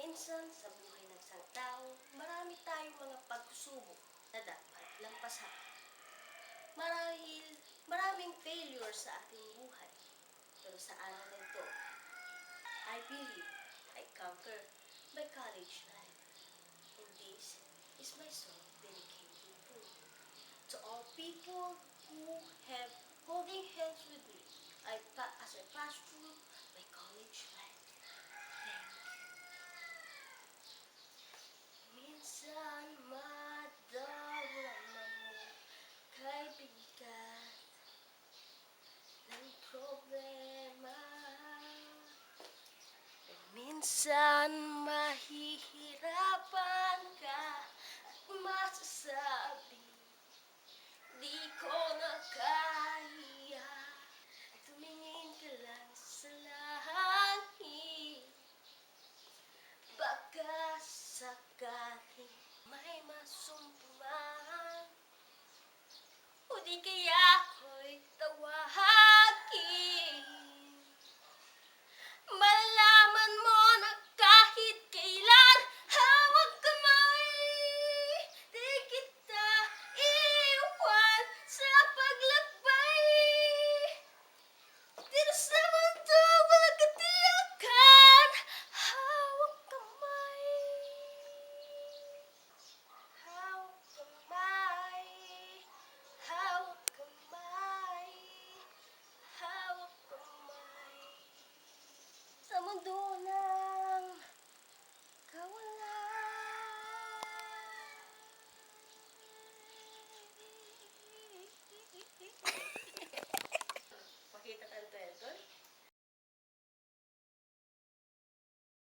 Minsan sa buhay ng isang tao, marami tayong mga pagsubok na dapat lampasan. Marahil maraming failure sa ating buhay. Pero sa araw na ito, I believe I conquer my college life. And this is my song dedicated to all people who have holding hands with me as I pass through my college life. Thank you. Minsan madawama mo kay bigat ng problema. Minsan mahihirapan ka at masasabi, di ko na kaya.